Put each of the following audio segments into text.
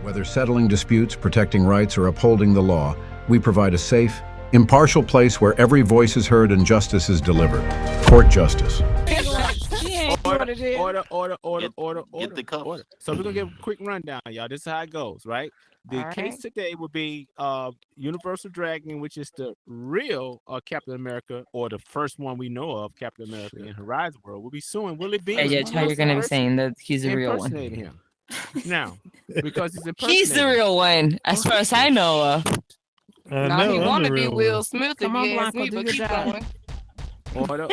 Whether settling disputes, protecting rights, or upholding the law, we provide a safe, impartial place where every voice is heard and justice is delivered. Court justice. Order. Get the cup. Order. So we're gonna give a quick rundown, y'all. This is how it goes, right? The case today would be Universal Dragon, which is the real Captain America, or the first one we know of, Captain America in Horizon World. Will be suing Willie Beam. Yeah, how you're gonna be saying that he's the real one? Him. Now, because he's impersonating. He's the real one, as far as I know. No, he want to be Will Smith. Come on, Blanco, but keep going. Order.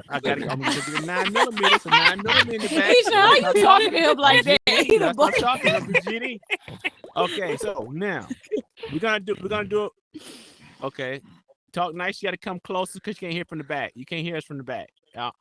I'm gonna give you 9mm, so 9mm back. How you talking to him like that? That's what I'm talking about, GD. Okay, so now we're gonna do it. Okay, talk nice. You got to come closer because you can't hear from the back. You can't hear us from the back,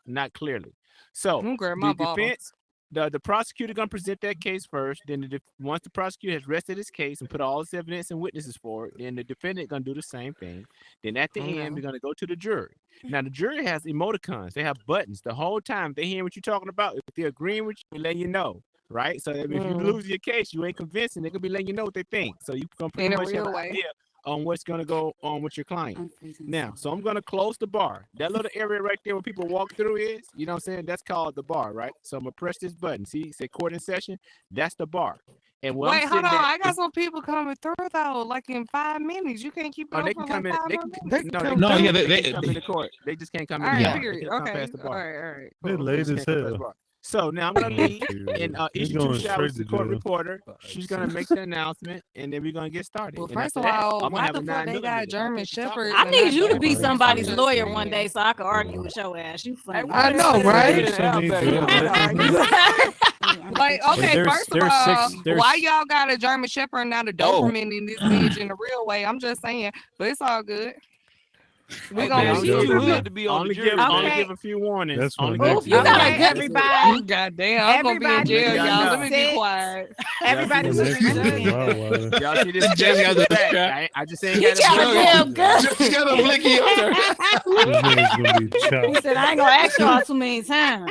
not clearly. So the defense. The prosecutor gonna present that case first. Then once the prosecutor has rested his case and put all his evidence and witnesses forward, then the defendant gonna do the same thing. Then at the end, we're gonna go to the jury. Now the jury has emoticons. They have buttons the whole time. They hearing what you're talking about. If they're agreeing with you, they letting you know, right? So if you lose your case, you ain't convincing. They're gonna be letting you know what they think. So you can pretty much have an idea on what's gonna go on with your client. Now, so I'm gonna close the bar. That little area right there where people walk through is, you know what I'm saying? That's called the bar, right? So I'm gonna press this button. See, say court in session. That's the bar. And wait, hold on. I got some people coming through though. Like in 5 minutes, you can't keep. They can come in. They can come in the court. They just can't come in. All right, period. Okay. All right. They're late as hell. So now I'm gonna leave and issue 2 showers to the court reporter. She's gonna make the announcement, and then we're gonna get started. Well, first of all, why the fuck they got German Shepherd? I need you to be somebody's lawyer one day so I can argue with your ass. You funny. I know, right? Like, okay, first of all, why y'all got a German Shepherd and not a Doberman in this bitch in the real way? I'm just saying, but it's all good. We gonna only give a few warnings. That's only you gotta everybody. Goddamn, I'm gonna be in jail, y'all. Let me be quiet. Everybody, y'all see this jail back. I just ain't got a damn gun. You got a blicky on her. He said, I ain't gonna ask y'all too many times.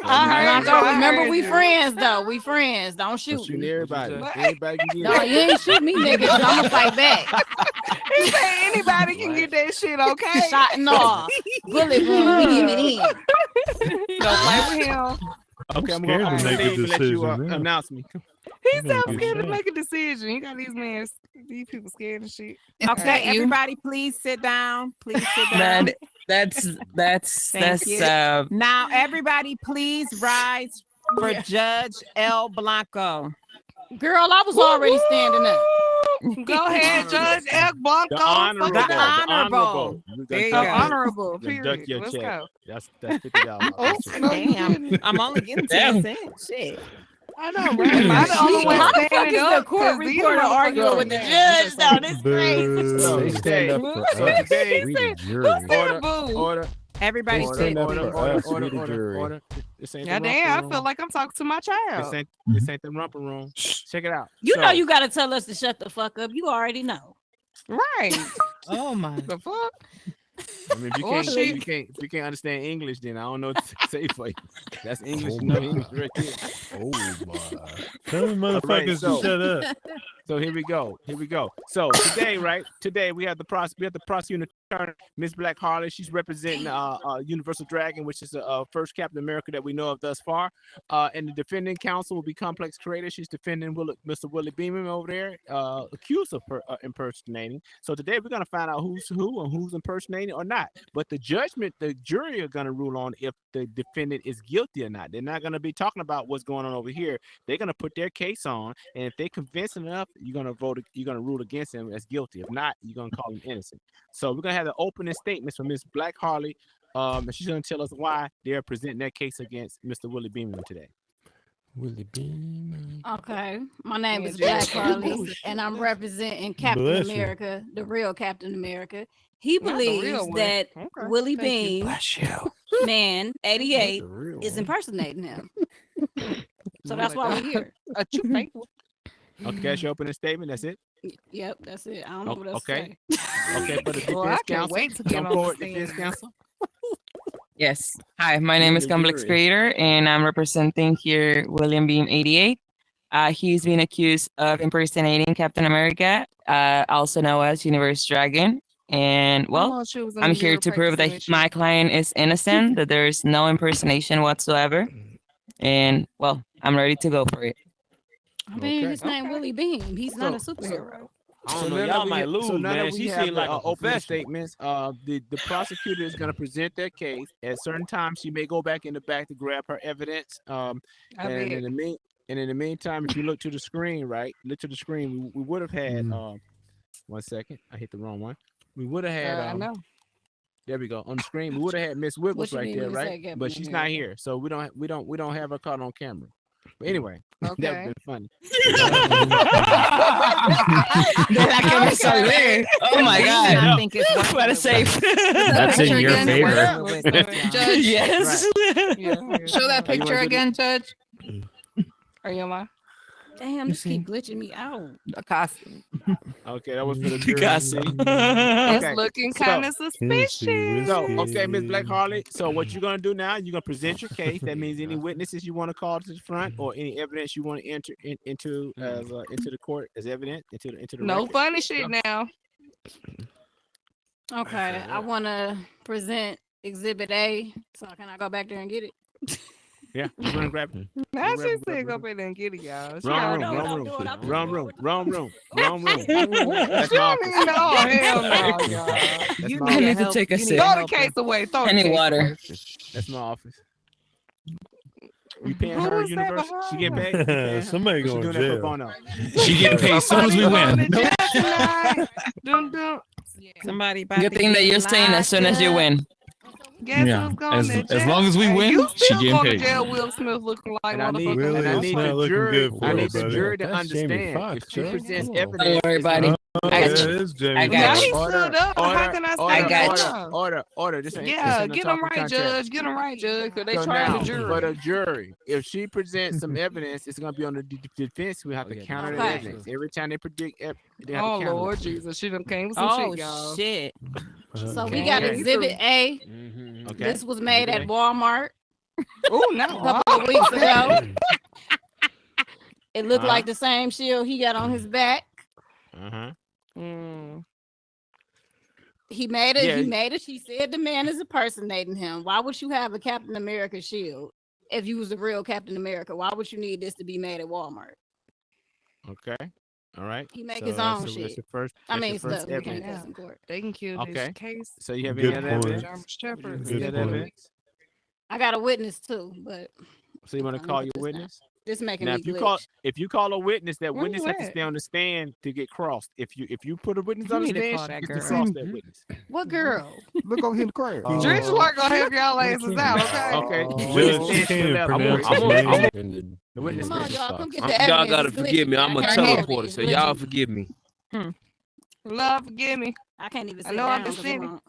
Remember, we friends though. We friends. Don't shoot. Shoot everybody. Everybody can get no, you ain't shoot me, nigga. I'm gonna fight back. He said anybody can get that shit, okay? Shot and all. Bullet wound. We give it in. Don't play with him. Okay, I'm gonna leave and let you announce me. He's so scared to make a decision. You got these people scared of shit. Okay, everybody, please sit down. Please sit down. That's now everybody please rise for Judge L. Blanco. Girl, I was already standing up. Go ahead, Judge L. Blanco. The honorable. There you go. Honorable. Period. Let's go. That's $50. Oh, damn. I'm only getting 10 cents. Shit. I know, right? How the fuck is the court reporter arguing with the judge? No, this crazy. Stand up for us. Read the jury. Order. Everybody stand up for us. Read the jury. Yeah, damn, I feel like I'm talking to my child. This ain't the romper room. Check it out. You know you gotta tell us to shut the fuck up. You already know. Right. Oh my. The fuck? I mean, if you can't understand English, then I don't know what to say for you. That's English, English right there. Oh my! Tell them motherfuckers to shut up. So here we go. So today we have the prosecutor attorney, Miss Black Harley. She's representing Universal Dragon, which is the first Captain America that we know of thus far. And the defending counsel will be Complex Creator. She's defending Mr. Willie Beeman over there, accused of impersonating. So today we're gonna find out who's who and who's impersonating or not. But the jury are gonna rule on if the defendant is guilty or not. They're not gonna be talking about what's going on over here. They're gonna put their case on, and if they're convincing enough, you're gonna rule against him as guilty. If not, you're gonna call him innocent. So we're gonna have the opening statements from Miss Black Harley. And she's gonna tell us why they're presenting their case against Mr. Willie Beeman today. Willie Beeman. Okay, my name is Black Harley, and I'm representing Captain America, the real Captain America. He believes that Willie Beam, man, 88, is impersonating him. So that's why we're here. Okay, that's your opening statement. That's it. Yep, that's it. I don't know what else to say. Okay, for the defense counsel, wait to get come forward, defense counsel. Yes. Hi, my name is Complex Creator, and I'm representing here William Beam 88. He's been accused of impersonating Captain America, also known as Universe Dragon. And well, I'm here to prove that my client is innocent, that there's no impersonation whatsoever. And well, I'm ready to go for it. I mean, his name Willie Beam. He's not a superhero. I don't know. Y'all might lose, man. She seemed like open statements. The prosecutor is going to present their case. At certain times, she may go back in the back to grab her evidence. And in the meantime, if you look to the screen, right? Look to the screen. We would have had. 1 second. I hit the wrong one. We would have had. I know. There we go on the screen. We would have had Miss Wiggles right there, right? But she's not here, so we don't have her caught on camera. But anyway, that would have been funny. Oh my God! I think it's what a safe. That's in your favor. Judge. Yes. Right. Yeah. Show that picture again, Judge. Are you on? Damn, this keep glitching me out. The costume. Okay, that was for the jury. It's looking kind of suspicious. So, okay, Miss Black Harley. So, what you're gonna do now? You're gonna present your case. That means any witnesses you want to call to the front, or any evidence you want to enter into the court as evidence into the. No record. funny shit now. Okay, I want to present Exhibit A. So can I go back there and get it? Yeah, we're gonna grab it. Now she said go back there and get it, y'all. Wrong room. That's my office. No, hell no, y'all. I need to take a sip. Throw the case away. I need water. That's my office. You paying her universe? She get paid? Somebody going to jail. Bono. She get paid as soon as we win. Somebody. Good thing that you're saying as soon as you win. Guess Yeah, who's going to jail? as long as we win, you she still getting going paid. to jail. Will Smith looking like motherfucker. Really, and I it's need not the looking jury. good for I need her, the buddy. jury to That's Jamie understand Foxx, if she right? presents Come on. evidence. Don't worry, buddy. Oh, I got yeah, you. it's Jamie I got Now Foxx. he stood up. How can I stand I got up? Order. This ain't, Yeah, this ain't get a him talking right, contest. Judge. Get him right, Judge. Because they So tried now, the jury. for the jury, if she presents some evidence, it's gonna be on the defense. We have to counter the Okay. evidence every time they predict. They have Oh to counter Lord it. Jesus, she done came with some Oh shit, y'all. shit! So we got Okay. Exhibit A. Okay. This was made at Walmart Oh a no! couple of weeks ago. It looked like the same shield he got on his back. He made it. Yeah. He made it. She said the man is impersonating him. Why would you have a Captain America shield if you was the real Captain America? Why would you need this to be made at Walmart? Okay. All right. He make So his that's own the- shit. that's the first. I that's mean, the first stuff. We can't evidence. case in court. They can kill Okay. this case. So you have Good any other point. evidence? German Shepherd. Good Any other point. evidence? I got a witness too, but So you want to call your witness? this making Now, me if you call a witness, that Where witness you has to at? stay on the stand to get crossed. If you put a witness You on the need to stand, call that you can girl. cross that witness. What girl? Look over here in the crowd. Drench like gonna help y'all asses out, okay? Okay. Judge, Witness she stands to the can't left. pronounce I'm his on- name. The witness Come on, stands. y'all. Come get Y'all the evidence. gotta It's forgive me. glitchy. I'm a I can't hear teleporter, it. so It's y'all glitchy. forgive me. Love, forgive me. I can't even I sit know I'm down 'cause descending. I'm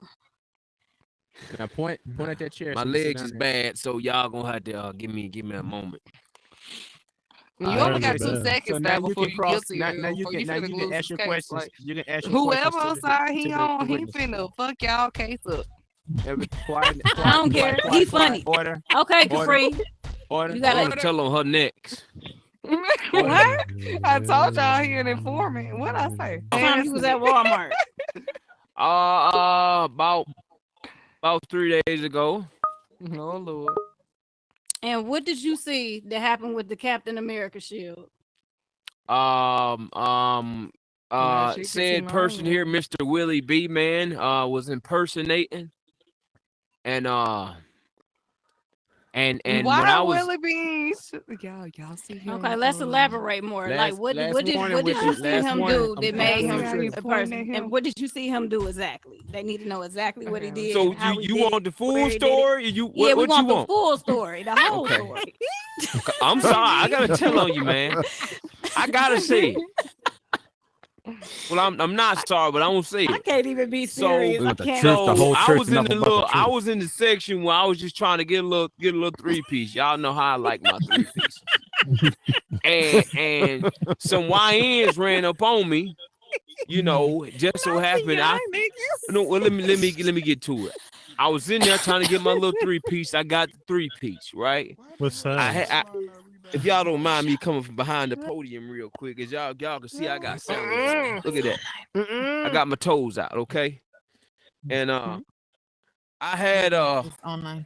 Now point at that chair. My so you can sit legs down is there. bad, so y'all gonna have to give me a moment. You I only got heard 2 that. seconds So now now you before can you cross. guilty. Now you can ask your questions. You can ask your Whoever questions. side he on, he witness. finna fuck y'all case up. Quiet, I don't care. He funny. Order. Okay, Order. Capri. Order. You I'm gotta. gonna tell on her next. What? I told y'all he an informant. What I say? Time you was at Walmart. About 3 days ago. Oh Lord. And what did you see that happened with the Captain America shield? she gets Said him person on here, there. Mr. Willie B. Man, was impersonating, and when why I was Willie Beans? Y'all see him? Okay, let's elaborate more. Like, what did you see him do that made him a person? And what did you see him do exactly? They need to know exactly what he did. So and how he you did want it, the where full he did it. story? Yeah, we what want you the full story, the whole Okay. story. I'm sorry, I gotta tell on you, man. I gotta say it. Well, I'm not sorry, but I won't say I it. can't even be serious. We I want the can't. truth, the whole I truth, was in nothing the but the little, I truth. was in the section where I was just trying to get a little 3-piece. Y'all know how I like my 3-piece. and some YNs ran up on me. You know, just so happened well, let me get to it. I was in there trying to get my little 3-piece. I got the 3-piece, right? What size? if y'all don't mind me coming from behind the podium real quick, as y'all can see, I got sandals. Look at that. I got my toes out, okay? And I had online.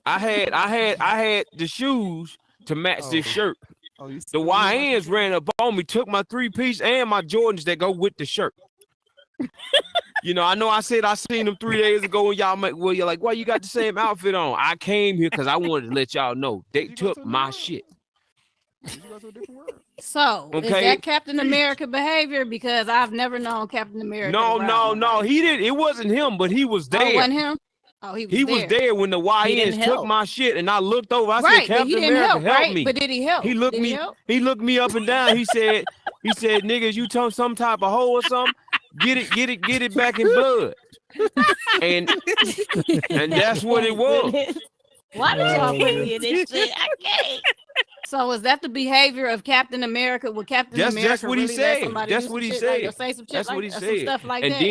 I had the shoes to match this shirt. The YNs ran up on me, took my 3-piece and my Jordans that go with the shirt. I know I said I seen them 3 days ago, and you're like, why you got the same outfit on? I came here because I wanted to let y'all know they took my shit. So is that Captain America behavior? Because I've never known Captain America. No, he didn't. It wasn't him, but he was there. Oh, it wasn't him? Oh, he was there when the YNs took my shit, and I looked over. I said, Captain America, help me. But did he help? He looked me up and down. He said, niggas, you told some type of hoe or something. Get it back in blood. And that's what it was. Why did y'all put me in this shit? I can't. So is that the behavior of Captain America? Would Captain America that's what really he said. Let somebody That's what he shit said. Like, say some shit that's like what he that, said. some stuff like that.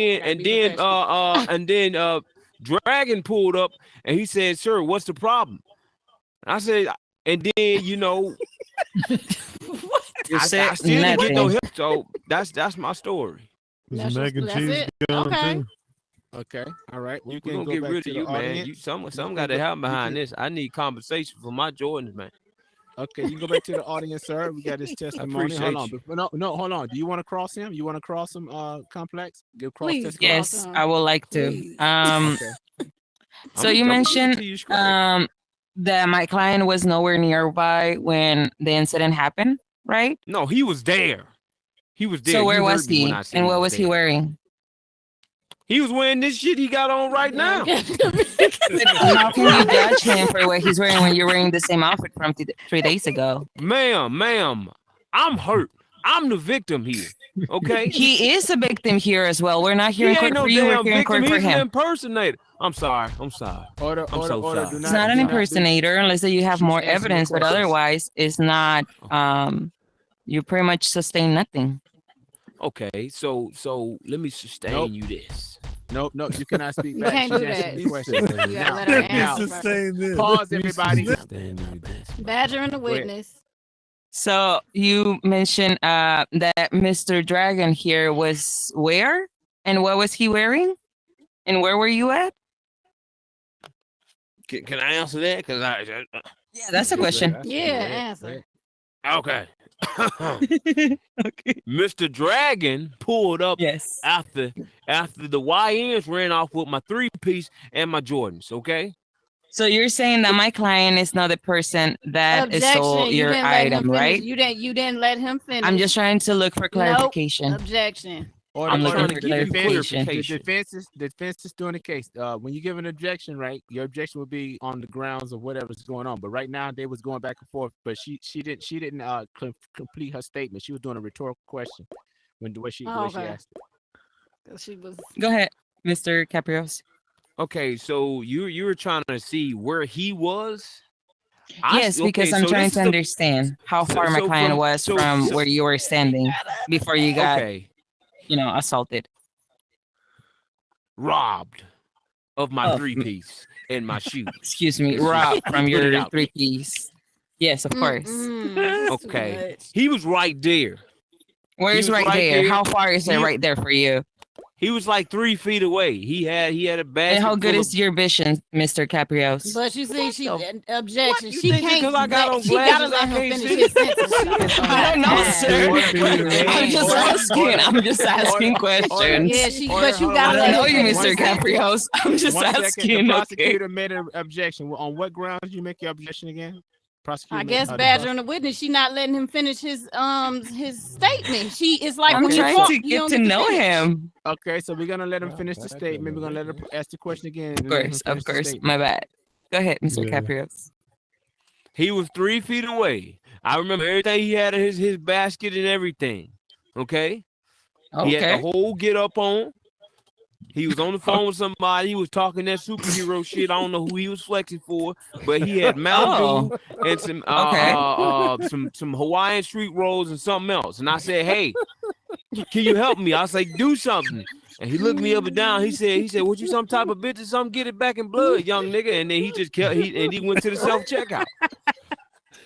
And then Dragon pulled up and he said, "Sir, what's the problem?" I said, and then you I still didn't get no help. So that's my story. There's mac and cheese going too. Okay, all right. We're gonna get rid of you, man. Some got to help behind this. I need compensation for my Jordans, man. Okay, you can go back to the audience, sir. We got his testimony. Hold on. No, hold on. Do you want to cross him? You want to cross him, Complex? Please. Yes, I would like to. Okay. So you mentioned that my client was nowhere nearby when the incident happened, right? No, he was there. He was there. So where was he? And what was he wearing? He was wearing this shit he got on right now. How can you judge him for what he's wearing when you're wearing the same outfit from 3 days ago? Ma'am, I'm hurt. I'm the victim here. Okay? He is a victim here as well. We're not here in court for you. We're here in court for him. He's an impersonator. I'm sorry. Order, sorry. It's not an impersonator unless you have more evidence, but otherwise it's not. You pretty much sustain nothing. Okay, so let me sustain you this. No, you cannot speak back. You can't do that. You gotta let her answer. Pause, everybody. Badgering the witness. So you mentioned that Mr. Dragon here was where? And what was he wearing? And where were you at? Can I answer that? Yeah, that's a question. Answer. Okay. Mr. Dragon pulled up after the YNs ran off with my 3-piece and my Jordans, okay? So you're saying that my client is not the person that stole your item, right? You didn't let him finish. I'm just trying to look for clarification. Nope. Objection. I'm looking for clarification. The defense is doing the case. When you give an objection, right, your objection would be on the grounds of whatever's going on. But right now they was going back and forth. But she didn't complete her statement. She was doing a rhetorical question when she asked it. She was. Go ahead, Mr. Caprios. Okay, so you were trying to see where he was? Yes, because I'm trying to understand how far my client was from where you were standing before you got, assaulted. Robbed of my 3-piece and my shoes. Excuse me, robbed from your 3-piece. Yes, of course. Okay, he was right there. Where is right there? How far is it right there for you? He was like 3 feet away. He had a basket. And how good is your vision, Mr. Caprios? But you see, she objection. She can't. Because I got on glasses, I can't see. His sentence. I don't know, sir. I'm just asking questions. Yeah, but you got. I know you, Mr. Caprios. I'm just asking. The prosecutor made an objection. On what grounds did you make your objection again? I guess badgering the witness. She not letting him finish his statement. She is like, I'm trying to get to know him. Okay, so we're gonna let him finish the statement. We're gonna let her ask the question again. Of course. My bad. Go ahead, Mr. Caprios. He was 3 feet away. I remember everything he had in his basket and everything. Okay. He had the whole get up on. He was on the phone with somebody. He was talking that superhero shit. I don't know who he was flexing for, but he had Mountain Dew and some Hawaiian street rolls and something else. And I said, "Hey, can you help me?" I was like, "Do something." And he looked me up and down. He said, "What you some type of bitch or something? Get it back in blood, young nigga." And then he just kept. He went to the self checkout.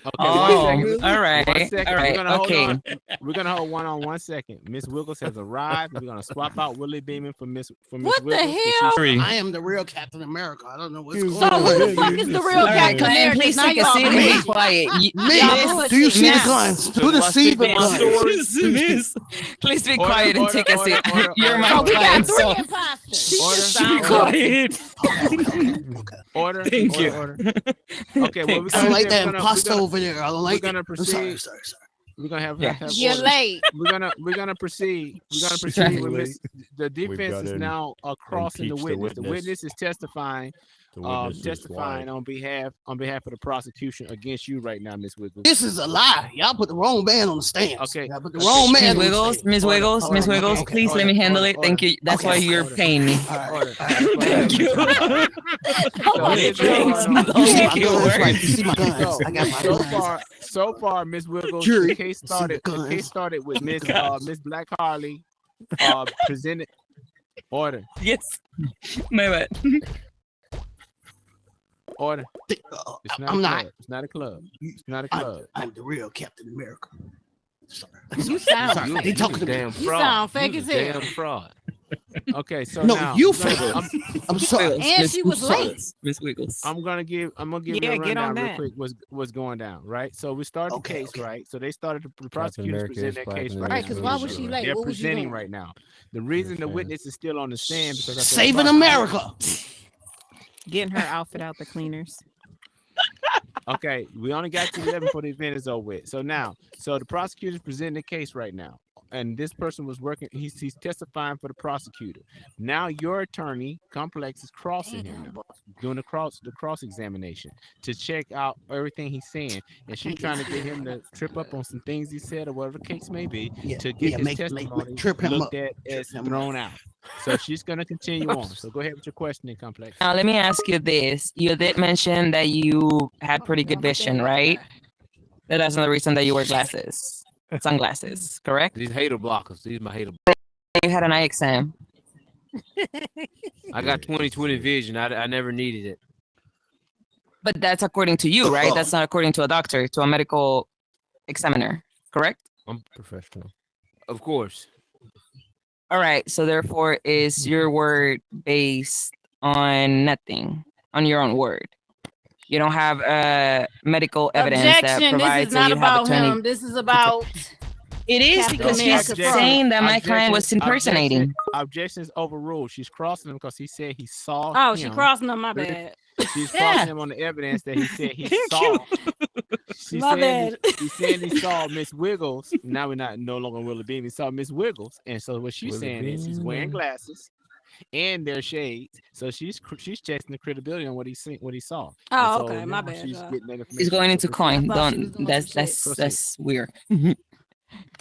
Okay, Oh, 1 second. all right, 1 second. all right, We're gonna okay. hold on. We're gonna hold one on 1 second. Miss Wiggles has arrived. We're gonna swap out Willie Beeman for Miss What the Wiggles. hell? I am the real Captain America. I don't know what's going So on. who the fuck is the real All right, Captain client, America? please Now take a y'all seat and be bullshit. quiet. Miss, do you see the Miss- clients? Do the see the Miss, please be quiet and take a seat. You're my So we got client, 3 so imposters. Order. Thank you. Order. Okay, well, we're I don't like that gonna- imposter over there. I don't like we're gonna it. I'm sorry, proceed. sorry. We're gonna have You're order. late. We're gonna proceed. We're gonna proceed with Miss. The defense is now crossing the impeach the witness. The witness. witness is testifying. The witness is Testifying white. on behalf of the prosecution against you right now, Miss Wiggles. This is a lie. Y'all put the wrong man on the stand. Okay. Y'all put the wrong man Miss on the Wiggles, stand. Miss Wiggles, Miss Order, Wiggles, okay, please let me handle it. Thank you. That's why you're paying me. Order. Thank you. Thank you. My guns right. You see my guns. I got my guns. So far, Miss Wiggles, Jury, the case started. The case started with Miss Black Harley, presented. Order. Yes. My bad. Order. It's not I'm a not. club. It's not a club. It's not a club. I'm the real Captain America. Sorry. You sound Sorry. fake. They talking to me. Damn You fraud. sound fake You as a hell. Damn fraud. Okay, so No, now you we're gonna- fake. I'm sorry. And she was late. Miss Wiggles. I'm gonna give you Yeah, a get on rundown real that. quick. What's going down, right? So we started Okay, the case, okay. right? So they started the prosecutors America present is that black case and right. Right, now. because why was she late? They're What was she presenting doing? right now. The reason the Okay. witness is still on the stand because I said the Saving prosecutor- America. Getting her outfit out the cleaners. Okay, we only got to 11 for the event is over with. So now, the prosecutor's presenting the case right now, and this person was working. He's testifying for the prosecutor. Now your attorney, Complex, is crossing him now, doing the cross examination to check out everything he's saying, and she's trying to get him to trip up on some things he said or whatever the case may be Yeah, to get yeah, his make testimony trip him looked up. at as Trip him thrown out. So she's gonna continue on. So go ahead with your questioning, Complex. Now let me ask you this. You did mention that you had pretty good vision, right? That's not the reason that you wear glasses. Sunglasses, correct? These hater blockers. These my hater. You had an eye exam. I got 20/20 vision. I never needed it. But that's according to you, right? That's not according to a doctor, to a medical examiner, correct? I'm Professional. of course. All right. So therefore, is your word based on nothing, on your own word? You don't have medical evidence that Objection. This provides is that not you have a about 20. him. This is about It is Captain because she's America. saying that my client was impersonating. Objections overruled. She's crossing him because he said he saw. Oh, she him. crossing on my bad. She's Yeah. crossing him on the evidence that he said he saw. She My said bad. he said he saw Miss Wiggles. Now we're not no longer Willie Beam. He saw Miss Wiggles, and so what she's Willie saying is he's wearing Beam. glasses and their shades. So she's checking the credibility on what he seen, what he saw. Oh, And so okay, my now bad, She's y'all. getting that information. He's going So into proceed. coin. I thought she was Don't. doing That's some shit. that's weird.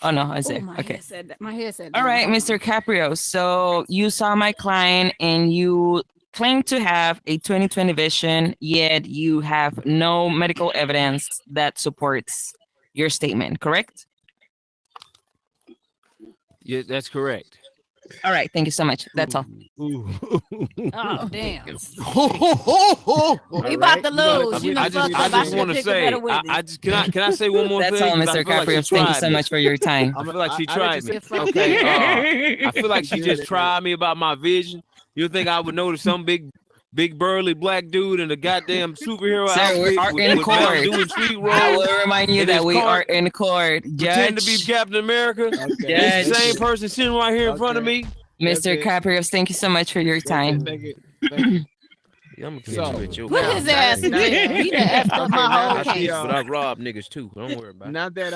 Oh no, I say Oh, my okay. head said that. My head said All that. right, Hold Mr. on. Caprio. So you saw my client and you claim to have a 20/20 vision, yet you have no medical evidence that supports your statement, correct? Yeah, that's correct. All right, thank you so much. That's all. Oh, damn. Ho, ho, ho, ho. We about to lose. You I know, I fuck just, up. I I just should want to pick a say, better I witness. just can I say one more That's thing? all, 'Cause I Mr. feel like she Caprio. Thank you tried so me. much for your time. I feel like she I tried just me. said fuck Okay. I feel like she just tried me about my vision. You think I would notice some big burly black dude in a goddamn superhero Sir, we outfit are with in Mountain court. Dew and sweet I rolls, will remind you in that his we car, are in court. pretend to be Judge, Captain America. Okay. It's the Judge. same person sitting right here in front of Okay. me. Mr. it. Caprio, thank you so much for your time. Thank you. Thank you. Yeah, I'm So, gonna catch you at your Put car. his ass in jail. He done effed up my Okay, now whole that case. the, But I rob niggas too. Don't worry about it. Now that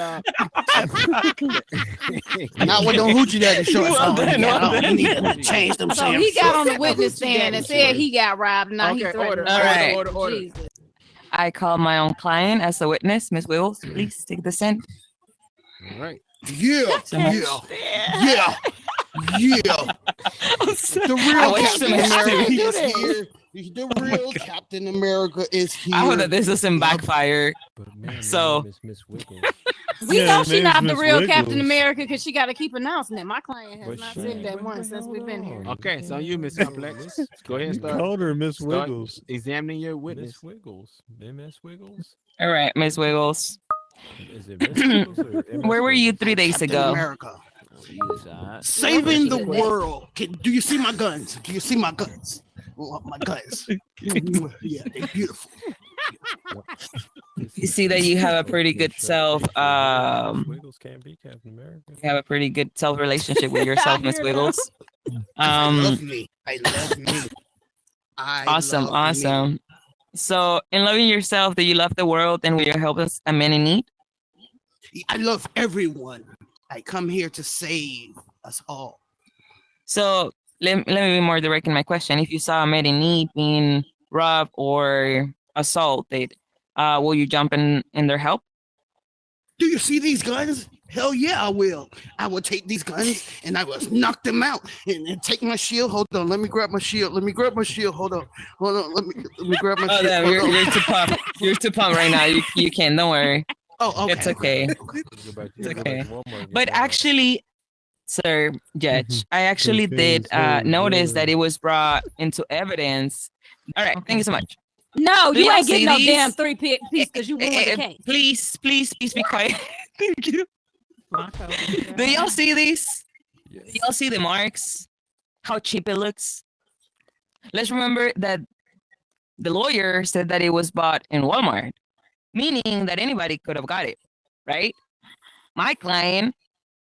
Not with the hoochie daddy shorts Well on. done, well You done. need to change them. So he got on the witness stand and said he got robbed. Now Okay, he's threatening. order, to order, rob. order. Jesus. I call my own client as a witness. Miss Wiggles, please take the stand. All right. Yeah, So much. yeah. The I real wish Captain so much America to do is this. here. The real Captain America is here. I hope that this doesn't backfire. But man, So- Miss Wiggles. We Yeah, know her she name's not the Miss real Wiggles. Captain America because she got to keep announcing it. My client has But not she- said that wait, once wait, since hold we've been here. on. Okay, so you, Miss Complex, go ahead and You start. called her Miss Start Wiggles. examining your witness. Miss Wiggles. Miss Wiggles. All right, Miss Wiggles. Is it MsWiggles or Where were you MsWiggles? 3 days Captain ago? America. Inside. Saving the world. Do you see my guns? Do you see my guns? Oh, my guns. Yeah, they're beautiful. You see that you have a pretty good self. MsWiggles can't be Captain America. You have a pretty good self relationship with yourself, Miss Wiggles. I love me. I love me. Awesome, love me. awesome. So, in loving yourself, do you love the world and will you help us a man in need? I love everyone. I come here to save us all. So, let me be more direct in my question. If you saw a man in need being robbed or assaulted, will you jump in their help? Do you see these guns? Hell yeah, I will. I will take these guns and I will knock them out and take my shield. Hold on, let me grab my shield. Let me grab my shield. Hold on. Let me grab my shield. Damn, Hold on. you're too pumped. You're too pumped right now. You can't. Don't worry. Oh, okay. It's okay. It's okay. But actually, sir, Judge, I actually did notice that it was brought into evidence. All right, thank you so much. No, Do you y'all ain't see getting no these? damn three-piece because you ruined the case. Please be quiet. Thank you. Do y'all see these? Do y'all see the marks? How cheap it looks? Let's remember that the lawyer said that it was bought in Walmart, meaning that anybody could have got it, right? My client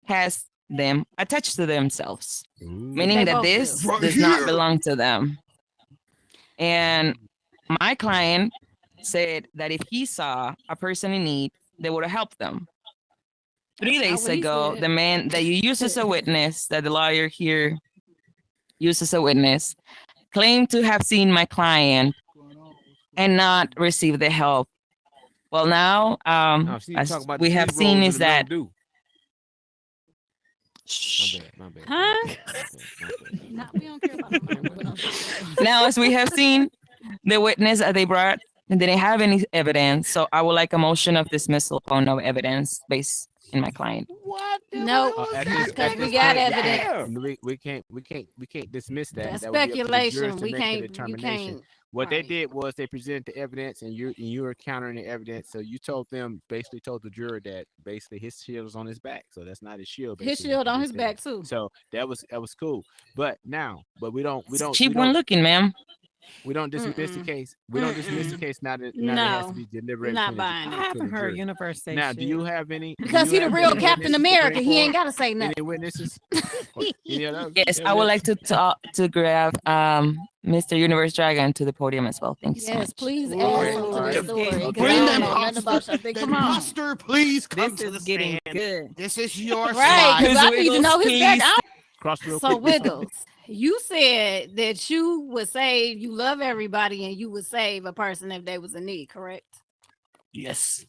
has them attached to themselves, meaning They that both this do. does not belong to them. And my client said that if he saw a person in need, they would have helped them. 3 That's not days what he ago, said. the man that you used as a witness, that the lawyer here used as a witness, claimed to have seen my client and not receive the help. Well, now, as we have seen is that. My bad. Huh? My bad. No, we don't care about no. Now, as we have seen, the witness that they brought didn't have any evidence, so I would like a motion of dismissal upon no evidence based in my client. What? No, because we got evidence. We can't dismiss that. That's That would be up to the jurors speculation. to We make the can't. You determination. can't. What they right. did was they presented the evidence, and you were countering the evidence. So you told the juror that basically his shield was on his back. So that's not his shield. His basically, shield what on they his said. back too. So that was cool. But we don't Cheap one looking, ma'am. we don't dismiss the case. We don't dismiss the case now that it has to be deliberated. Not buying it. I haven't heard Universe say Now, shit. do you have any? Because he the real Captain America. He ain't got to say Any nothing. witnesses? Any other Yes, I would like to talk to grab Mr. Universe Dragon to the podium as well. Thank you so Yes, much. please All add right, some to all the right. story. 'cause Okay. I Bring don't them know nothing about imposter. something. The Come on. imposter, please come This to the is getting stand. good. This is your Right, because slide. I need to know his Wiggles, background. Cross real So quick. Wiggles, you said that you would save, you love everybody, and you would save a person if they was in need, correct? Yes.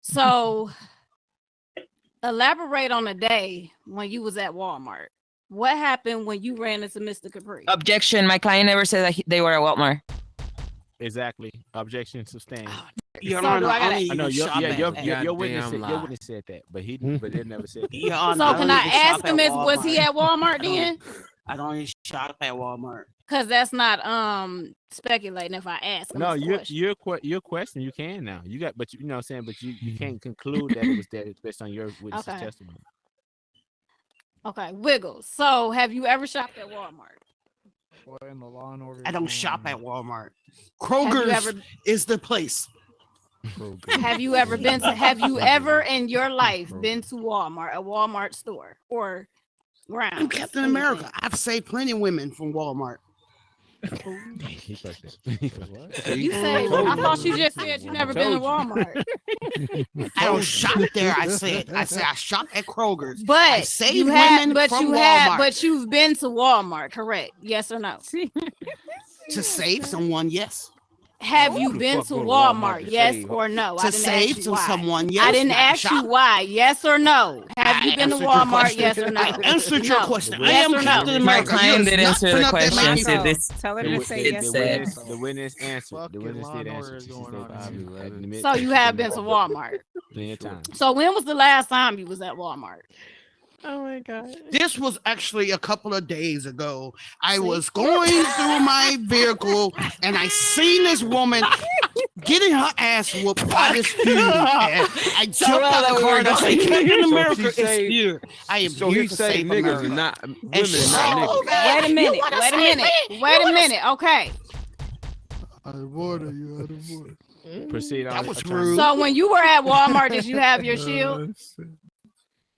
So elaborate on a day when you was at Walmart. What happened when you ran into Mr. Capri? Objection. My client never said that they were at Walmart. Exactly. Objection sustained. Your So Honor, do I gotta- only I know you your shop at witness Goddamn your lie. witness said that, but they never said that. Your Honor, So can I only shop ask him, at was he Walmart. at Walmart then? I don't even shop at Walmart. Because that's not speculating if I ask him. No, this question. your question you can now. You got, but you know what I'm saying, but you can't conclude that it was there based on your witness's Okay. testimony. Okay, Wiggles. So have you ever shopped at Walmart? I don't shop at Walmart. Have you Kroger's ever is the place. have you ever in your life been to Walmart, a Walmart store or ground? I'm Captain America. I've saved plenty of women from Walmart. He fucked that. He fucked that. You say, I thought you just said you never been to Walmart. I don't shop there. I said I shop at Kroger's. I But save you women have, from Walmart. but you've been to Walmart, correct? Yes or no? To save someone, yes. Have Who you the been fuck to go to Walmart Walmart? to Yes save? or no? I To didn't save ask you to why. someone, yes. I didn't not ask shop. you why. Yes or no? Have you I been to answered your Walmart? question. Yes or no? I answered your No. question. I Yes am or no? Captain My America. client did answer the question. So, So this tell her The, to wi- say the, yes the or witness no. the witness answered. The witness did answer. She said So you have been to Walmart. plenty of times. So when was the last time you was at Walmart? Oh my god. This was actually a couple of days ago. I See? was going through my vehicle and I seen this woman getting her ass whooped by this dude. I So jumped well out that the we car were and I said, going. Captain So America she is say- here. I am So here he to say save niggas America. and not And women, she and said, not niggas. "Oh, God, Wait a you minute. wanna Wait a save minute. me? Wait You a wanna minute. Okay. Out of order, you out of order. Proceed on. That was attorney. rude. So when you were at Walmart, did you have your shield?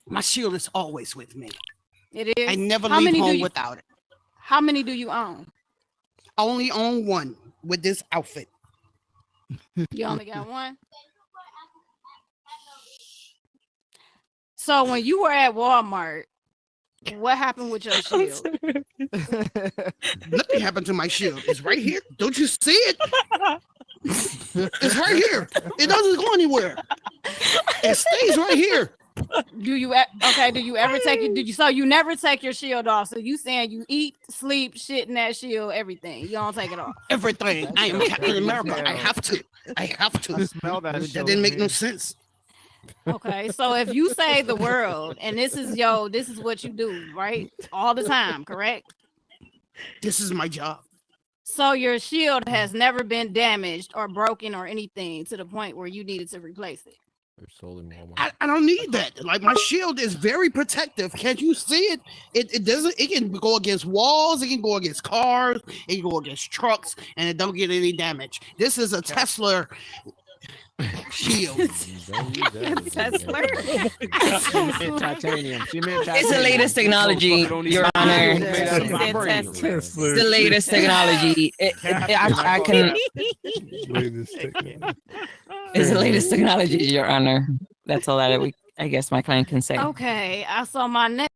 My shield is always with me. It is. I never How leave many do home you- without it. How many do you own? I only own one with this outfit. You only got one. So when you were at Walmart, what happened with your shield? Nothing happened to my shield. It's right here. Don't you see it? It's right here. It doesn't go anywhere. It stays right here. Do you do you ever take it? Did you so you never take your shield off? So you saying you eat, sleep, shit in that shield, everything. You don't take it off. Everything. I am Captain America. I have to. I have to. Smell that. That shit didn't make over no here. sense. Okay, so if you save the world and this is what you do, right? All the time, correct? This is my job. So your shield has never been damaged or broken or anything to the point where you needed to replace it. I don't need that. Like my shield is very protective. Can't you see it? It doesn't. It can go against walls. It can go against cars. It can go against trucks, and it don't get any damage. This is a Tesla shield. Tesla. Titanium. She meant It's the latest technology, Your Honor. It's the latest technology. I can. It's the latest technology, Your Honor. That's all that I guess my client can say. Okay, I saw my next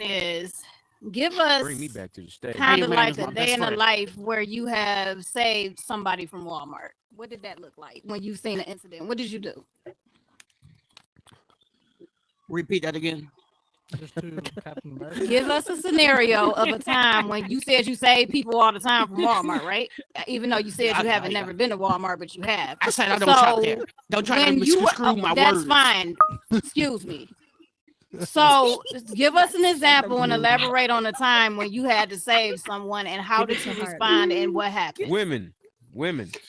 is give us Bring me back to the stage. kind of Man like is a my day best in the friend. life where you have saved somebody from Walmart. What did that look like when you seen an incident? What did you do? Repeat that again. Give us a scenario of a time when you said you save people all the time from Walmart, right? Even though you said you haven't never been to Walmart, but you have. I said I don't shop there. Don't try to screw my that's words. fine. Excuse me. So give us an example and elaborate on a time when you had to save someone and how did you respond and what happened? Women.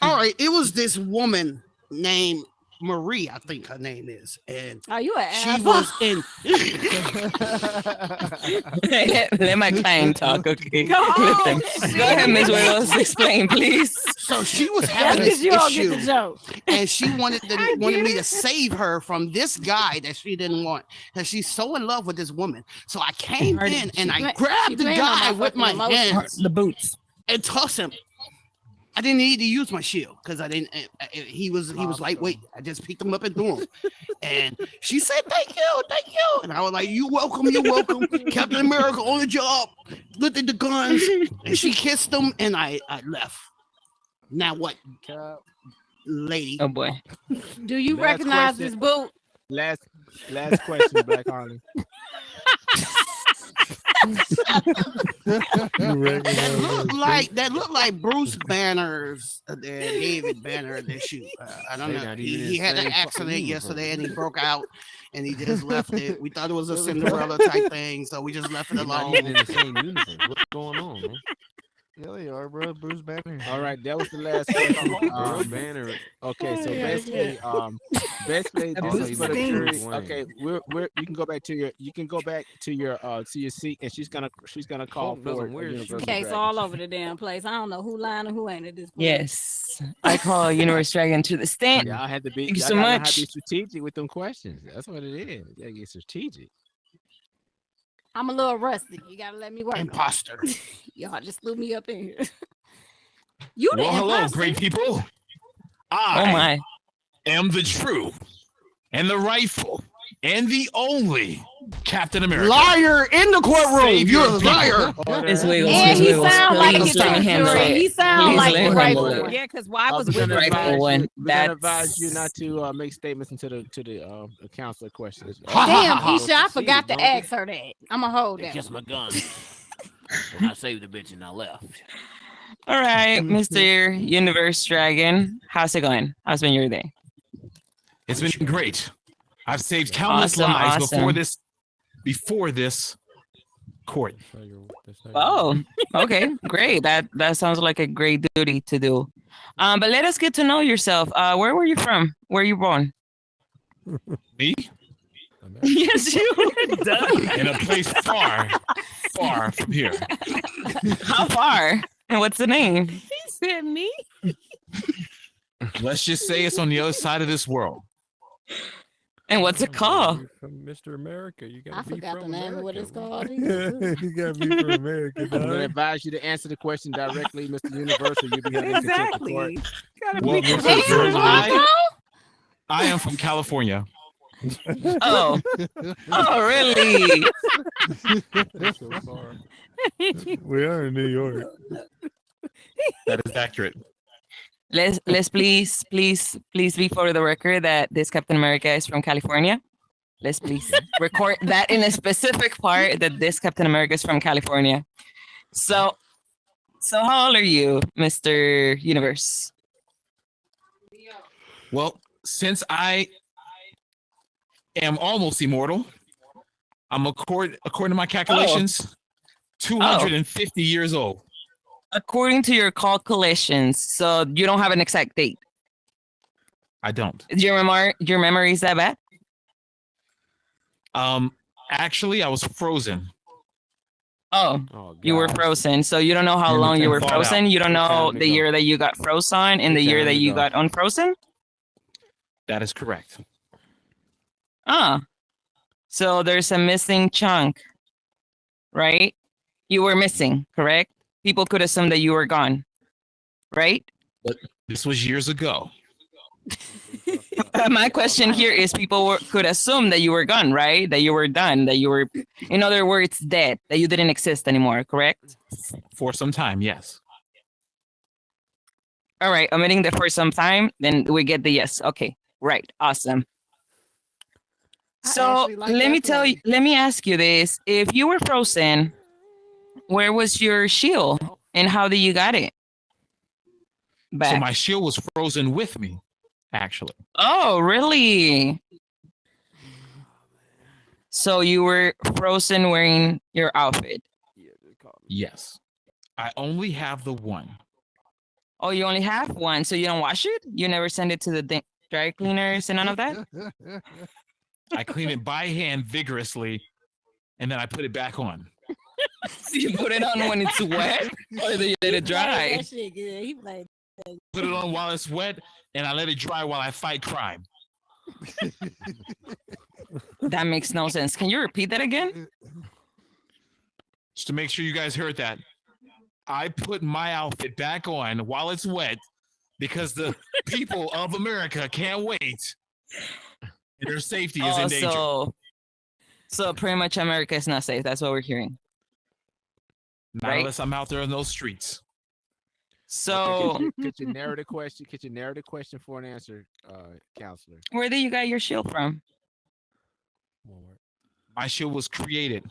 All right, it was this woman named Marie, I think her name is, and Are you an she asshole? was in. Let my client talk, okay? Go on. Go ahead, Ms. Wiggles. Explain, please. So she was That's having because this you don't get the issue, joke. and she wanted me to save her from this guy that she didn't want. And she's so in love with this woman. So I came in and I grabbed the playing on guy my with my fucking emotions. hands The boots. and tossed him. I didn't need to use my shield because I didn't. He was lightweight. I just picked him up and threw him. And she said, "Thank you." And I was like, "You're welcome. Captain America on the job. Looked at the guns." And she kissed him, and I left. Now what, lady? Oh boy. Do you Last recognize question. this boot? Last question, Black Harley. That looked like Bruce Banner's, David Banner. Their shoe. I don't know. He had an accident yesterday, and he broke out, and he just left it. We thought it was a Cinderella type thing, so we just left it They're not alone. even in the same uniform. What's going on, man? Yeah, they are, bro. Bruce Banner. All right, that was the last question. Bruce Banner. Okay, so basically, this is for the jury. Okay, you can go back to your seat, and she's gonna call Hulk doesn't for wear Universal Okay, so Dragon. all over the damn place. I don't know who lying and who ain't at this point. Yes. I call Universe Dragon to the stand. Y'all had to be. Thank you y'all so gotta know how to much. be strategic with them questions. That's what it is. You gotta get strategic. I'm a little rusty. You gotta let me work. Imposter. Y'all just threw me up in here. You the Well, hello, imposter. great people. Oh I my. am the true and the rightful and the only Captain America. Liar in the courtroom. Savior You're a of people. liar. Ms. Wiggles, And Ms. he Wiggles, sound like please it's let me a handle jury. it. He sound Please like let the me right handle one. it. Yeah, because why was We're gonna Wiggles advise right? one. you. We're gonna advise That's- you not to make statements into the counselor questions. Damn, Isha, I See, forgot to don't ask her that. I'ma hold They that. kissed my gun. And I saved the bitch and I left. All right, Mr. Universe Dragon. How's it going? How's been your day? It's been great. I've saved countless Awesome, lives awesome. before this court. Oh, okay, great. That sounds like a great duty to do. But let us get to know yourself. Where were you from? Where were you born? Me? Yes, you were done. In a place far, far from here. How far? And what's the name? He said me. Let's just say it's on the other side of this world. And what's it called? You're from Mr. America. You got I to be forgot from the name America. of what it's called. You got to be from America, I'm going to dog. advise you to answer the question directly, Mr. Universal. You'll be having contempt of court. Exactly. Gotta Well, be Mr. Hey, from President, Toronto? I am from California. Oh, oh, really? That's so far. We are in New York. That is accurate. Let's please be for the record that this Captain America is from California. Let's please record that in a specific part that this Captain America is from California. So how old are you, Mr. Universe? Well, since I am almost immortal, I'm according to my calculations, 250 years old. According to your calculations, so you don't have an exact date. I don't. Your memory is that bad? Actually, I was frozen. Oh, you were frozen. So you don't know how And long you were thawed frozen. out. You don't Good know time to the go. year that you got frozen and Good the year time that to you go. got unfrozen. That is correct. So there's a missing chunk, right? You were missing, correct? People could assume that you were gone, right? But this was years ago. My question here is could assume that you were gone, right? That you were done, that you were, in other words, dead, that you didn't exist anymore, correct? For some time, yes. All right, omitting the for some time, then we get the yes. Okay, right, awesome. So let me ask you this. If you were frozen, where was your shield and how did you got it back? So my shield was frozen with me, actually. Oh, really? So you were frozen wearing your outfit? Yes. I only have the one. Oh, you only have one, so you don't wash it? You never send it to the dry cleaners and none of that? I clean it by hand vigorously, and then I put it back on. So you put it on when it's wet, or do you let it dry? That shit good. He played. Put it on while it's wet, and I let it dry while I fight crime. That makes no sense. Can you repeat that again? Just to make sure you guys heard that. I put my outfit back on while it's wet because the people of America can't wait. And their safety is in danger. So pretty much America is not safe. That's what we're hearing. Not unless I'm out there in those streets. So Could you narrow the question for an answer, counselor? Where did you get your shield from? My shield was created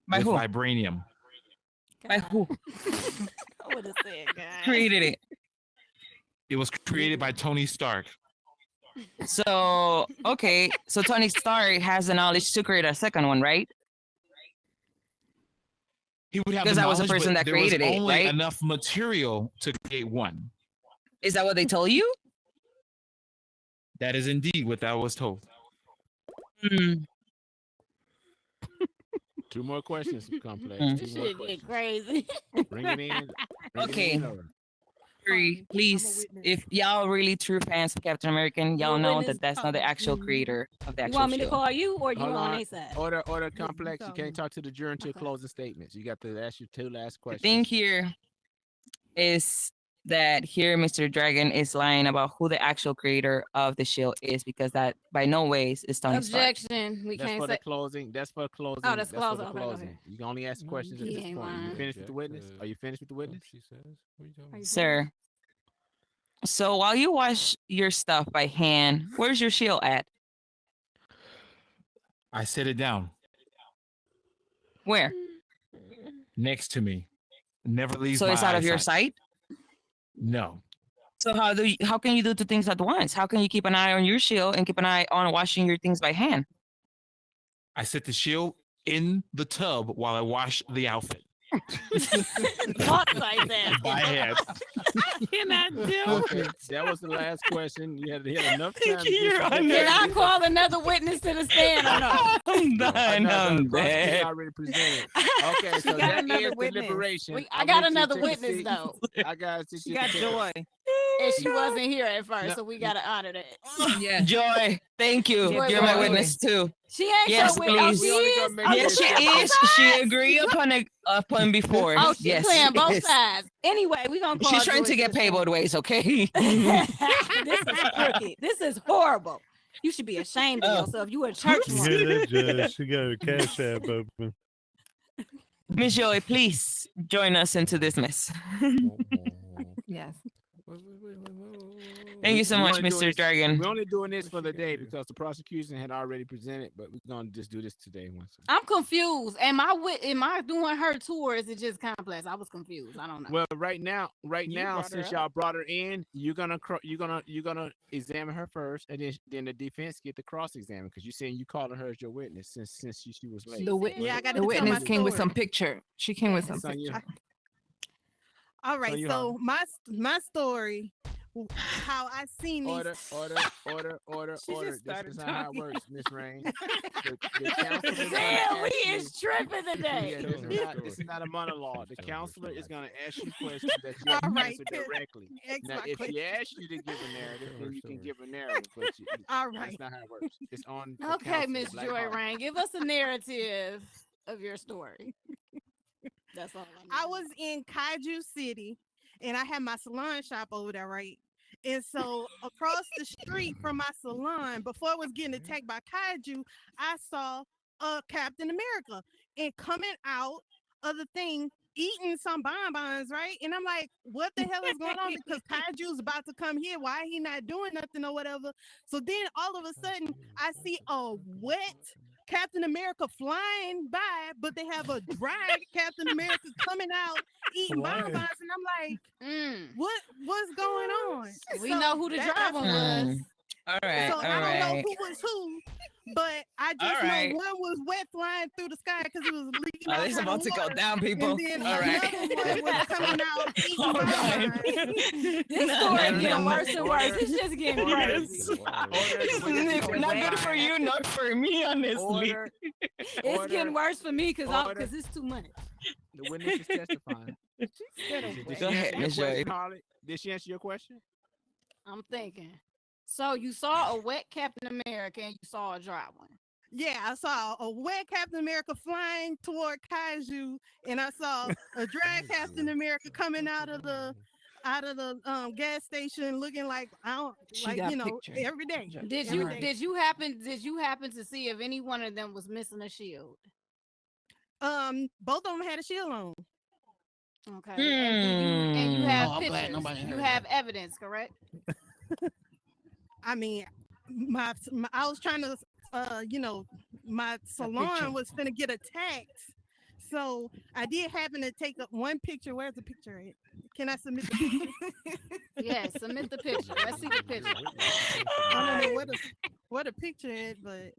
by with who? vibranium. By who? I would have said, guys. Created it. It was created by Tony Stark. So okay, so Tony Stark has the knowledge to create a second one, right? He would have because the I was the knowledge, person but that there created was it, only right? enough material to create one. Is that what they told you? That is indeed what I was told. Two more questions, complex. This shit get crazy. Bring it in. Okay. Please, if y'all really true fans of Captain American, y'all know that that's not the actual creator of the You actual want me to shield. call you or you Hold on on. their side? Order complex. You can't talk to the jury until closing statements. You got to ask your two last The questions. thing here is that here Mr. Dragon is lying about who the actual creator of the shield is because that by no ways is Tony Stark. Objection. We That's can't for say. the closing. That's for closing. Oh, that's for closing. the Okay, go closing. ahead. You can only ask questions at He this ain't point. You lying. finished with the witness? Are you finished with the witness? She says. What are you talking about? Sir, so while you wash your stuff by hand, where's your shield at? I set it down Where? next to me. Never leaves So my it's out of your eyesight. sight? No. So how can you do two things at once? How can you keep an eye on your shield and keep an eye on washing your things by hand? I set the shield in the tub while I wash the outfit. Talk like that. My head. I cannot do Okay, it. that was the last question. You had enough time. Can I call another witness to the stand or no? I'm done. I'm dead. Already presented. Okay, so got that another is witness. deliberation. I got another witness though. I got She got Joy. And she wasn't here at first, so we gotta honor that. Yeah. Joy, thank you. Joy, You're my Joy. witness too. She ain't Yes, your witness. please. Oh, she is? Oh, Yes, she is. She agreed upon before. Oh, she's yes. playing both sides. Anyway, we gonna call She's trying Joy to get paid the both ways, okay? stand. This is crooked. This is horrible. You should be ashamed of yourself. You a church Yeah, woman. that judge, she got her cash app open. Miss Joy, please join us into this mess. Yes. Thank you so We much, only doing Mr. this- Dragon. We're only doing this for the day because the prosecution had already presented, but we're gonna just do this today once. I'm confused. Am I doing her tour? Or is it just complex? I was confused. I don't know. Well, right now, brought her since up. y'all brought her in, you're gonna examine her first, and then the defense get to cross examine because you saying you calling her as your witness since she was late. Yeah, I got the witness came with some picture. She came with some It's on you. picture. All right, you, so my story, how I seen these. Order. She just This started is not how it talking. works, Miss Rain. The counselor is gonna Damn, we ask you- is tripping today. Yeah, this is not a monologue. The counselor is going to ask you questions that you have All to right, answer directly. ask Now, my if question. she asks you to give a narrative, then you can give a narrative. But All that's right. not how it works. It's on. the Okay, counselor, Miss Black Joy Heart. Rain, give us a narrative of your story. That's all I was in Kaiju City, and I had my salon shop over there, right? And so across the street from my salon, before I was getting attacked by Kaiju, I saw Captain America and coming out of the thing eating some bonbons, right? And I'm like, what the hell is going on? Because Kaiju's about to come here. Why he not doing nothing or whatever? So then all of a sudden I see a wet Captain America flying by, but they have a dry Captain America coming out eating Flying. bonbons, and I'm like, what's going on? We know who the driver was. All right, So all I don't know right. who was who, but I just All right. know one was wet flying through the sky because it was leaking Oh, out it's of about to go water, down, people. and then All right. another one was coming out eating Hold on. bonbons. This story is getting worse and worse. It's just getting crazy. Not good for you, not for me, honestly. It's getting worse for me because it's too much. The witness is testifying. Did she Go ahead, answer your Miss Joy. question, Harley? Did she answer your question? I'm thinking. So you saw a wet Captain America and you saw a dry one. Yeah, I saw a wet Captain America flying toward Kaiju, and I saw a dry Captain America coming out of the gas station looking like every day. Did you happen to see if any one of them was missing a shield? Both of them had a shield on. Okay. And you have I'm glad pictures. nobody You heard have evidence, correct? I mean, I was trying to, my salon was gonna get attacked, so I did happen to take up one picture. Where's the picture at? Can I submit the picture? Yes, submit the picture. Let's see the picture. I don't know what a picture is, but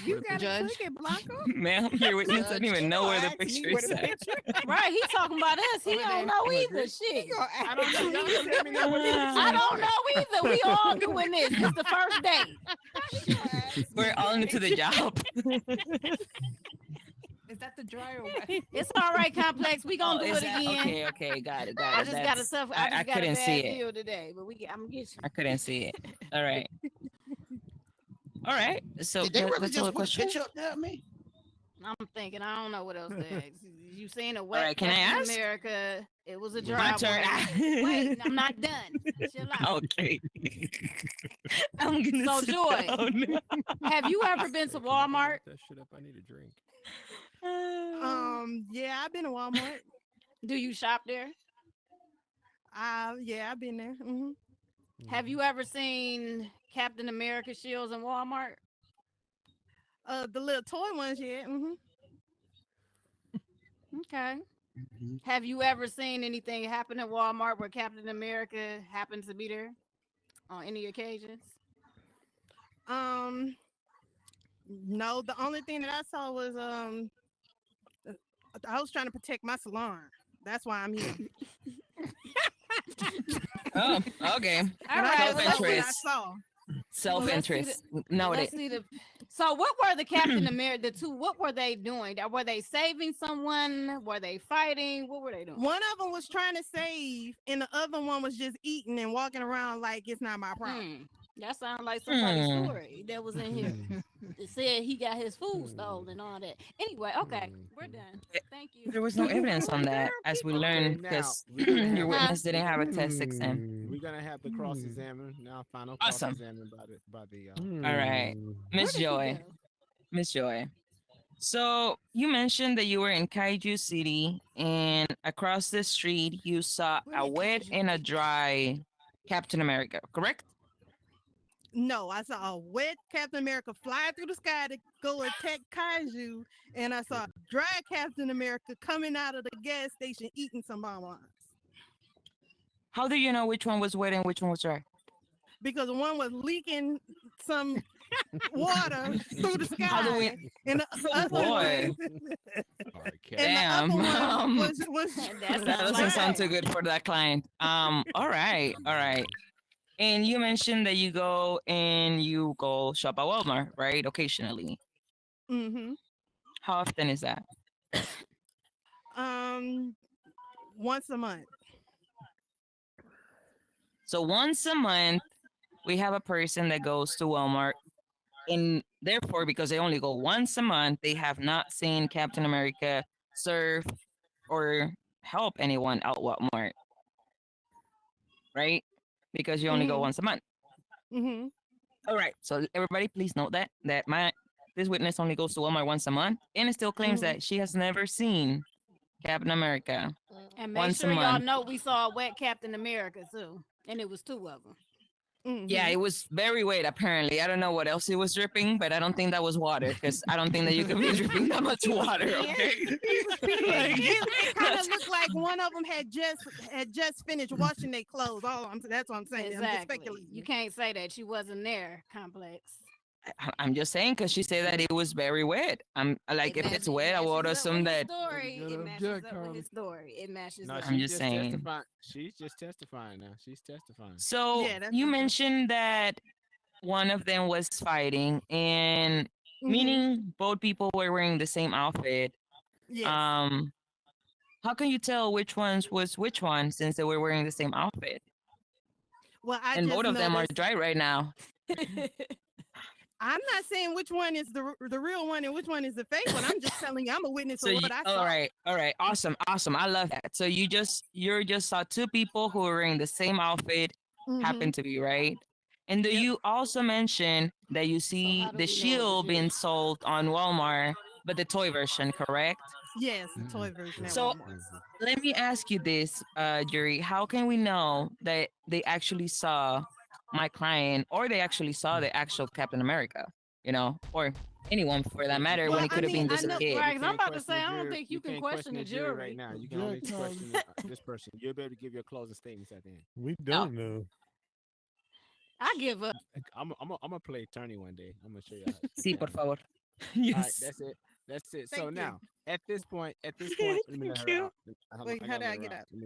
You got Judge. to click it, Blanco. Ma'am, your witness doesn't even know where the picture is at. Right, he talking about us. He don't know either. Shit. I don't know either. We all doing this. It's the first day. We're all new to the job. Is that the dry or wet? It's all right, Complex. We gonna do is it that- again. Okay, got it. I just got a tough. I just got a couldn't see bad it. deal today, but I'm gonna get you. I couldn't see it. All right. All right. So Did they really that's all the just put a question. picture up there of me? I'm thinking. I don't know what else to ask. You saying a wet right, can I Captain ask? America? It was a My dry turn. one. Wait, I'm not done. Chill out. Okay. I'm gonna So sit Joy, down. have you ever been to Walmart? That shit up. I need a drink. Yeah, I've been to Walmart. Do you shop there? Yeah, I've been there. Mm-hmm. Have you ever seen Captain America shields in Walmart? The little toy ones, yeah. Mm-hmm. Okay. Have you ever seen anything happen at Walmart where Captain America happens to be there on any occasions? No, the only thing that I saw was I was trying to protect my salon. That's why I'm here. Oh, okay. All right. Well, What I Self-interest. saw. Self-interest. Let's see the. So, what were the Captain America? The two. What were they doing? Were they saving someone? Were they fighting? What were they doing? One of them was trying to save, and the other one was just eating and walking around like it's not my problem. That sounds like somebody's story that was in here. It said he got his food stolen and all that. Anyway, okay, we're done. Thank you. There was no evidence on that, as we learned, because your witness didn't have a test exam. We're gonna have the cross-examine now. Final Awesome. cross-examine by the. All right, Miss Joy. Miss Joy. So you mentioned that you were in Kaiju City, and across the street you saw a wet and a dry Captain America, correct? No, I saw a wet Captain America fly through the sky to go attack Kaiju, and I saw a dry Captain America coming out of the gas station eating some bonbons. How do you know which one was wet and which one was dry? Because one was leaking some water through the sky, How do we? and the other Boy. Damn. That doesn't sound too good for that client. All right. And you mentioned that you go shop at Walmart, right? Occasionally. Mm-hmm. How often is that? Once a month. So once a month, we have a person that goes to Walmart, and therefore, because they only go once a month, they have not seen Captain America serve or help anyone at Walmart, right? Because you only go once a month. Mm-hmm. All right. So everybody, please note that this witness only goes to Walmart once a month, and it still claims that she has never seen Captain America. And make sure y'all know we saw a wet Captain America too, and it was two of them. Yeah, it was very wet, apparently. I don't know what else it was dripping, but I don't think that was water, because I don't think that you could be dripping that much water, okay? It kind of looked like one of them had just finished washing their clothes. That's what I'm saying. Exactly. I'm just speculating. You can't say that she wasn't there, Complex. I'm just saying, because she said that it was very wet. I'm like, if it's wet, I would assume that. It matches up with his story. It matches up. I'm just saying. She's just testifying now. She's testifying. So you mentioned that one of them was fighting, and meaning both people were wearing the same outfit. Yes. How can you tell which ones was which one since they were wearing the same outfit? Well, and both of them are dry right now. I'm not saying which one is the real one and which one is the fake one. I'm just telling you, I'm a witness of what I saw. All right, awesome. I love that. So you just saw two people who were wearing the same outfit, happen to be right. And you also mentioned that you see the shield being sold on Walmart, but the toy version, correct? Yes, the toy version. So let me ask you this, Jury. How can we know that they actually saw my client, or they actually saw the actual Captain America, or anyone for that matter, when it could have been just a kid? Right, I'm about to say, I don't think you can question the jury right now. You can only question this person. You'll be able to give your closing statements at the end. We don't know. I give up. I'm gonna play attorney one day. I'm gonna show you. Sí, por favor. Yes. All right, that's it. So now, at this point, let me let her out. Wait, how do I get out? Let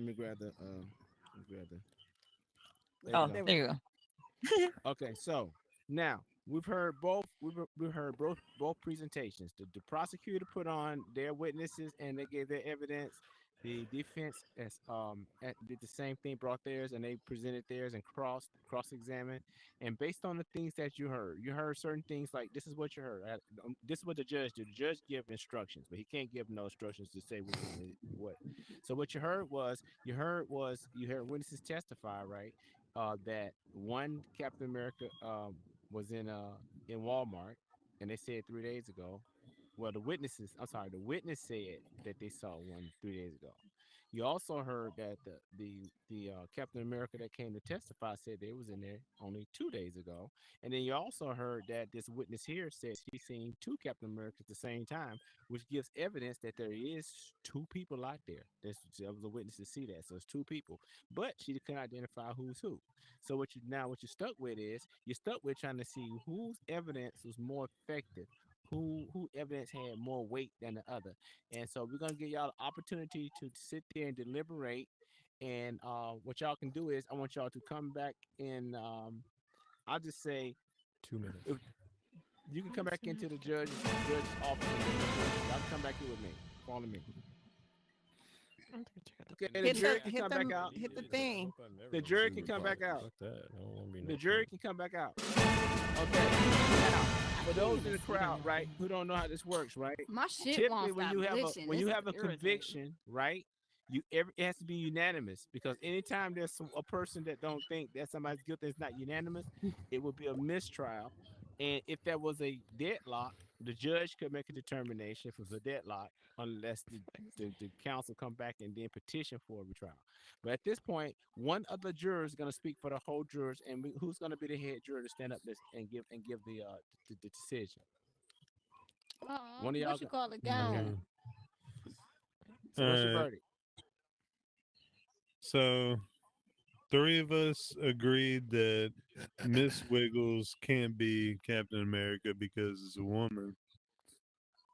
me grab the. There you go. Okay, so now we've heard both presentations. The prosecutor put on their witnesses and they gave their evidence. The defense did the same thing, brought theirs, and they presented theirs and cross-examined. And based on the things that you heard certain things like this is what you heard. This is what the judge did. The judge gave instructions, but he can't give no instructions to say what. So what you heard was witnesses testify, right? That one Captain America was in Walmart, and they said 3 days ago. Well, the witness said that they saw one 3 days ago. You also heard that the Captain America that came to testify said they was in there only 2 days ago, and then you also heard that this witness here said she seen two Captain Americas at the same time, which gives evidence that there is two people out there. There was a witness to see that, so it's two people, but she couldn't identify who's who. So what you're stuck with is you're stuck with trying to see whose evidence was more effective, who evidence had more weight than the other. And so we're gonna give y'all the opportunity to sit there and deliberate. And what y'all can do is I want y'all to come back in. I'll just say 2 minutes. you can come back into the judge's office. Y'all can come back here with me. Follow me. Okay, the jury can come back out. Hit the thing. The jury can come back out. Fuck that. I don't want to be The no jury can come back out. Okay. Now, for those in the crowd, right, who don't know how this works, right? My shit Typically, won't when stop you have glitching. when you It's have a irritating. conviction, right? It has to be unanimous, because anytime there's a person that don't think that somebody's guilty is not unanimous, it would be a mistrial. And if there was a deadlock, the judge could make a determination if it was a deadlock, unless the council come back and then petition for a retrial. But at this point, one of the jurors is going to speak for the whole jurors, and who's going to be the head juror to stand up and give the decision. One of y'all. What you call it, Okay. gone? So what's your verdict? So, 3 of us agreed that Miss Wiggles can't be Captain America because it's a woman.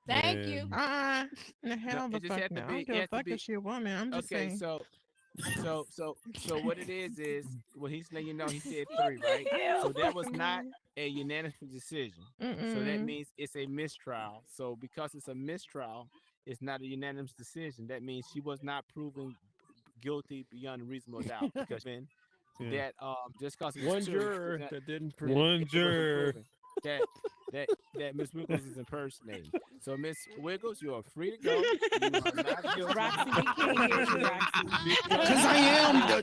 Thank you. The hell it the just fuck had no. to I be. don't give It a has to fuck be. if she a woman. I'm just Okay, saying. so what it is what he's letting you know. He said 3, right? So that was not a unanimous decision. So that means it's a mistrial. So because it's a mistrial, it's not a unanimous decision. That means she was not proven guilty beyond a reasonable doubt, because that just because One juror that didn't prove one juror that that Miss Wiggles is impersonating. So Miss Wiggles, you are free to go. You are not guilty. Roxy, we can't hear you, Roxy. Because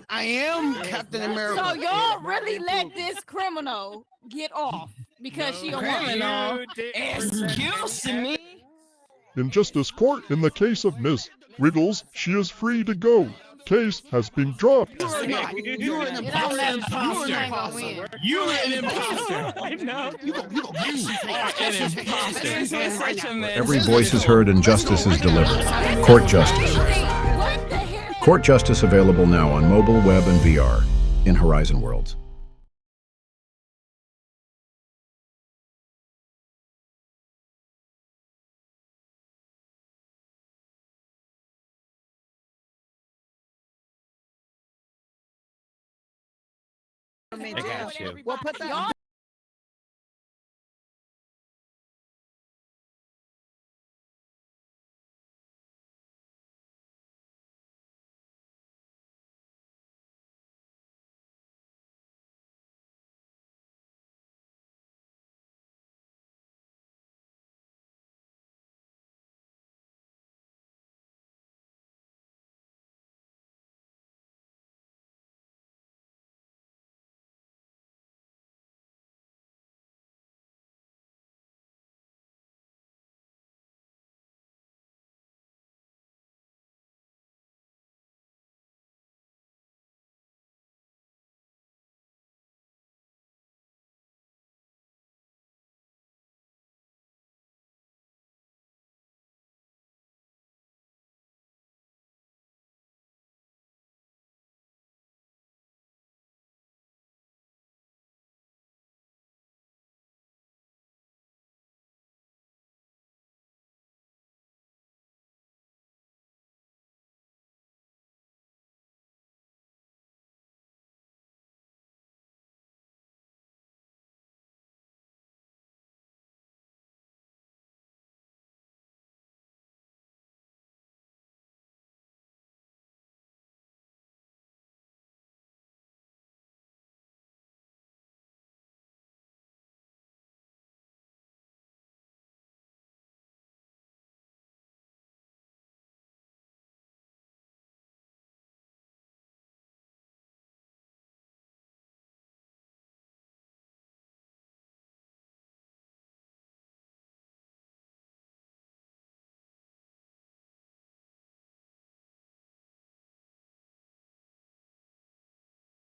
I am Captain America. So y'all really let this criminal get off because she a woman? Criminal. Excuse me. In justice court, in the case of Miss Wiggles, she is free to go. Case has been dropped. You're an imposter. You're an imposter. I know. You are an imposter. Every voice is heard and justice is delivered. Court justice. Court justice available now on mobile, web, and VR in Horizon Worlds. I got you. Well, put that.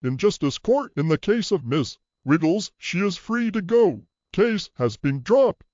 in Justice Court in the case of Miss Wiggles. She is free to go. Case has been dropped.